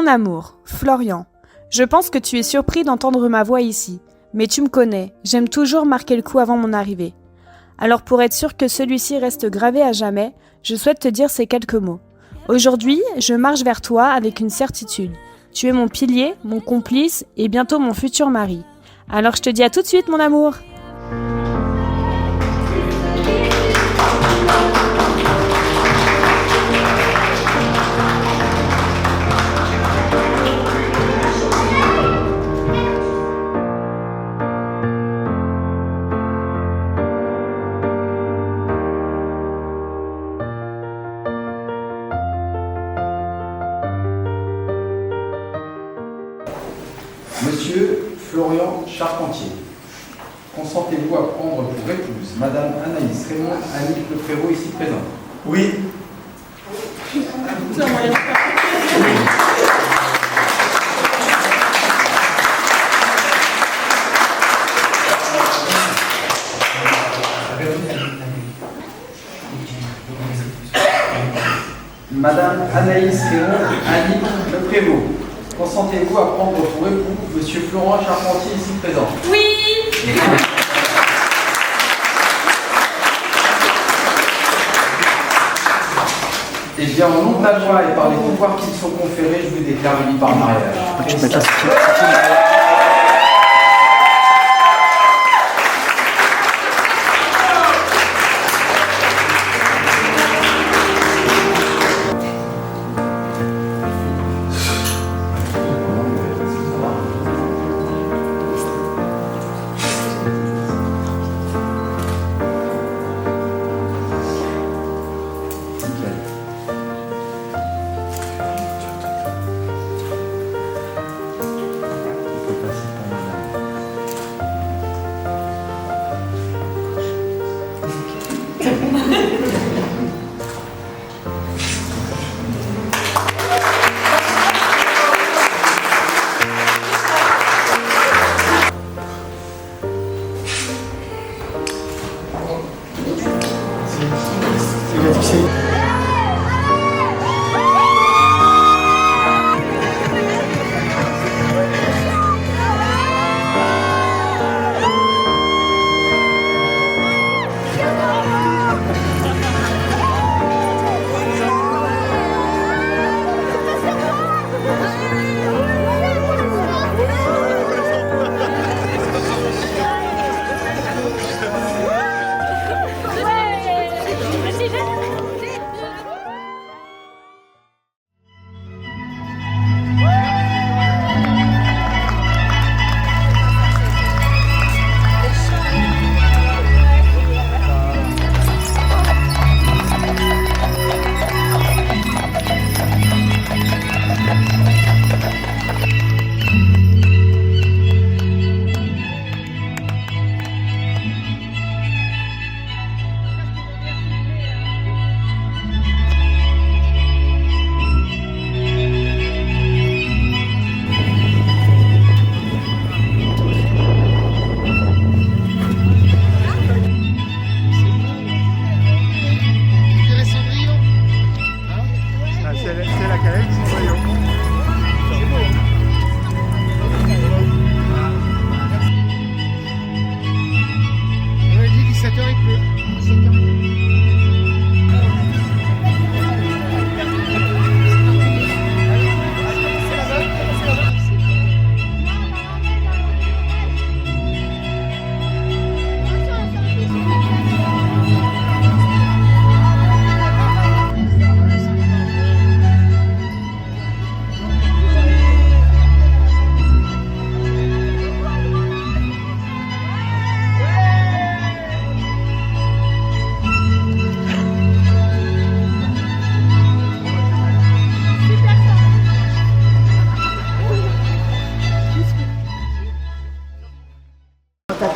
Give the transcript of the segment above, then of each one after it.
Mon amour, Florian, je pense que tu es surpris d'entendre ma voix ici, mais tu me connais, j'aime toujours marquer le coup avant mon arrivée. Alors pour être sûr que celui-ci reste gravé à jamais, je souhaite te dire ces quelques mots. Aujourd'hui, je marche vers toi avec une certitude. Tu es mon pilier, mon complice et bientôt mon futur mari. Alors je te dis à tout de suite mon amour. Monsieur Florian Charpentier, consentez-vous à prendre pour épouse Madame Anaïs Raymond Annick Lefrévaux ici présente? Oui. Madame Anaïs Raymond Annick Lefrévaux, consentez-vous à prendre pour époux Monsieur Florian Charpentier ici présent? Oui. Eh bien, au nom de la loi et par les pouvoirs qui me sont conférés, je vous déclare unis par mariage. C'est la calèche, voyons. On a dit 17h, il pleut. 17h.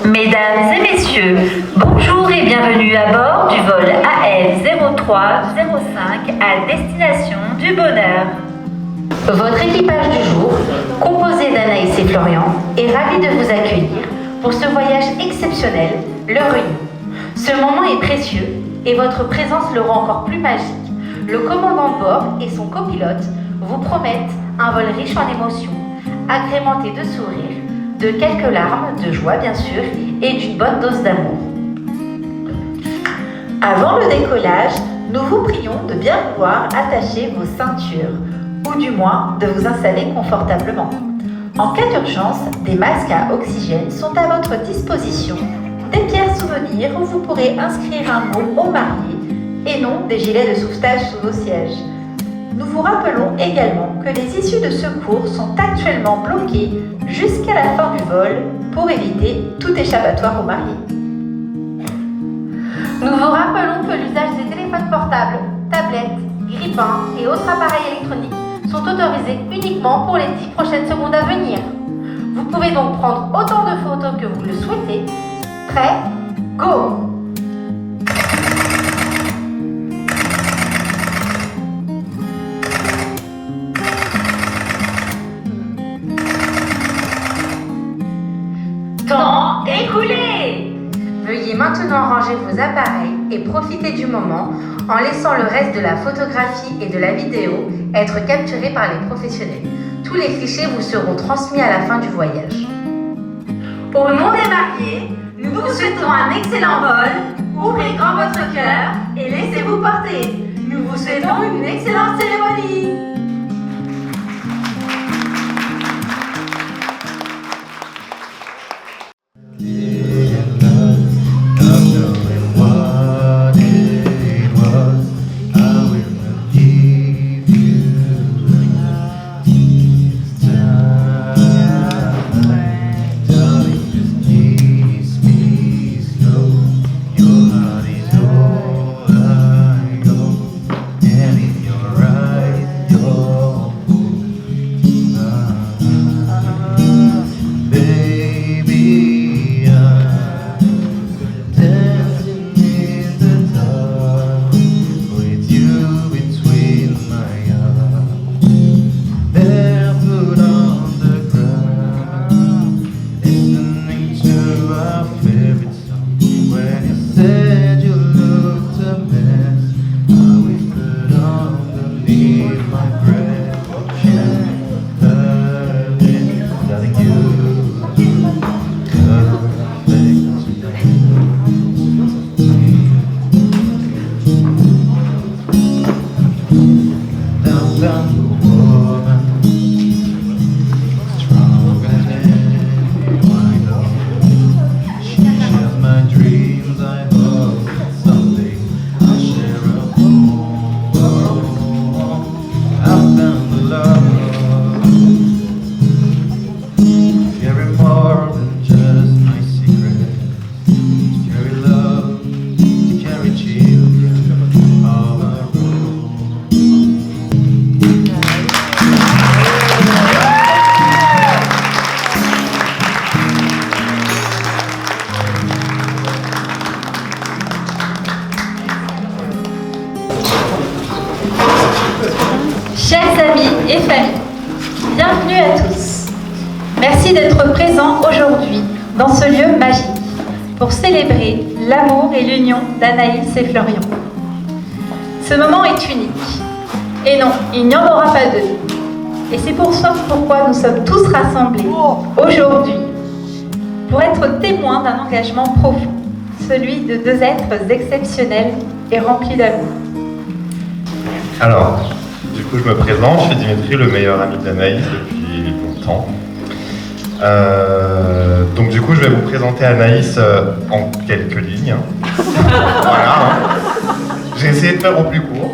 Mesdames et messieurs, bonjour et bienvenue à bord du vol AF 0305 à destination du bonheur. Votre équipage du jour, composé d'Anaïs et Florian, est ravi de vous accueillir pour ce voyage exceptionnel, leur union. Ce moment est précieux et votre présence le rend encore plus magique. Le commandant de bord et son copilote vous promettent un vol riche en émotions, agrémenté de sourires, de quelques larmes, de joie bien sûr, et d'une bonne dose d'amour. Avant le décollage, nous vous prions de bien vouloir attacher vos ceintures, ou du moins de vous installer confortablement. En cas d'urgence, des masques à oxygène sont à votre disposition, des pierres souvenirs où vous pourrez inscrire un mot au marié et non des gilets de sauvetage sous vos sièges. Nous vous rappelons également que les issues de secours sont actuellement bloquées jusqu'à la fin du vol pour éviter tout échappatoire au marié. Nous vous rappelons que l'usage des téléphones portables, tablettes, grippins et autres appareils électroniques sont autorisés uniquement pour les 10 prochaines secondes à venir. Vous pouvez donc prendre autant de photos que vous le souhaitez. Prêt? Go! Temps écoulé! Veuillez maintenant ranger vos appareils et profiter du moment en laissant le reste de la photographie et de la vidéo être capturés par les professionnels. Tous les clichés vous seront transmis à la fin du voyage. Au nom des mariés, nous vous souhaitons un excellent vol. Ouvrez grand votre cœur et laissez-vous porter. Nous vous souhaitons une excellente cérémonie. Chers amis et familles, bienvenue à tous. Merci d'être présents aujourd'hui dans ce lieu magique pour célébrer l'amour et l'union d'Anaïs et Florian. Ce moment est unique. Et non, il n'y en aura pas deux. Et c'est pour ça pourquoi nous sommes tous rassemblés aujourd'hui, pour être témoins d'un engagement profond, celui de deux êtres exceptionnels et remplis d'amour. Alors, du coup, je me présente, je suis Dimitri, le meilleur ami d'Anaïs depuis longtemps. Donc du coup, je vais vous présenter Anaïs en quelques lignes. Voilà. J'ai essayé de faire au plus court.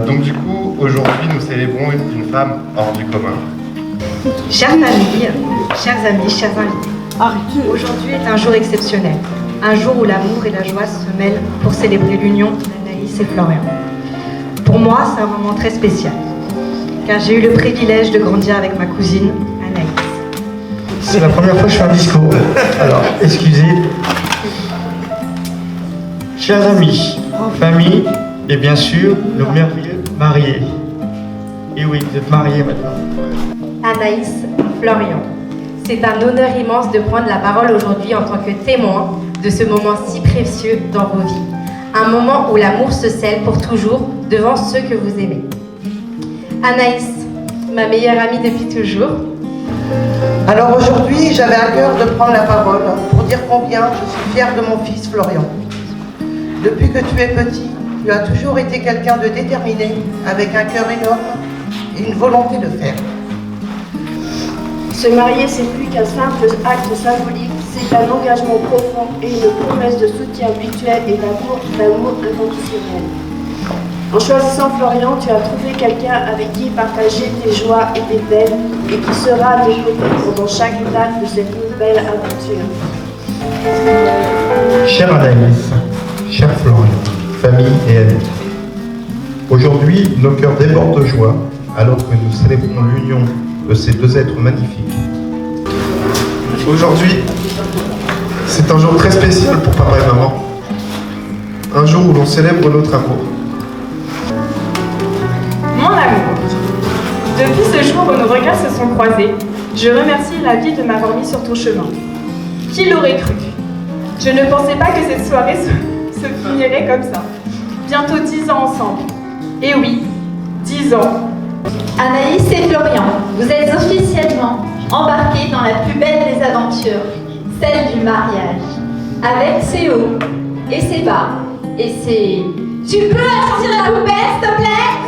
Donc du coup, aujourd'hui, nous célébrons une femme hors du commun. Chères familles, chers amis, chers invités, aujourd'hui est un jour exceptionnel. Un jour où l'amour et la joie se mêlent pour célébrer l'union d'Anaïs et Florian. Pour moi, c'est un moment très spécial, car j'ai eu le privilège de grandir avec ma cousine, Anaïs. C'est la première fois que je fais un discours. Alors, excusez. Chers amis, famille et bien sûr, nos merveilleux mariés. Et oui, vous êtes mariés maintenant. Anaïs, Florian, c'est un honneur immense de prendre la parole aujourd'hui en tant que témoin de ce moment si précieux dans vos vies. Un moment où l'amour se scelle pour toujours devant ceux que vous aimez. Anaïs, ma meilleure amie depuis toujours. Alors aujourd'hui, j'avais à cœur de prendre la parole pour dire combien je suis fière de mon fils Florian. Depuis que tu es petit, tu as toujours été quelqu'un de déterminé, avec un cœur énorme et une volonté de faire. Se marier, c'est plus qu'un simple acte symbolique, c'est un engagement profond et une promesse de soutien mutuel et d'amour inconditionnel. En choisissant Florian, tu as trouvé quelqu'un avec qui partager tes joies et tes peines et qui sera à tes côtés pendant chaque étape de cette nouvelle aventure. Chère Anaïs, cher Florian, famille et amis, aujourd'hui nos cœurs débordent de joie alors que nous célébrons l'union de ces deux êtres magnifiques. Aujourd'hui, c'est un jour très spécial pour papa et maman. Un jour où l'on célèbre notre amour. Mon amour, depuis ce jour où nos regards se sont croisés, je remercie la vie de m'avoir mis sur ton chemin. Qui l'aurait cru? Je ne pensais pas que cette soirée se finirait comme ça. Bientôt 10 ans ensemble. Et oui, 10 ans. Anaïs et Florian, vous êtes officiellement embarqués dans la plus belle des aventures, celle du mariage. Avec ses hauts et ses bas et ses... Tu peux attirer la poubelle, s'il te plaît?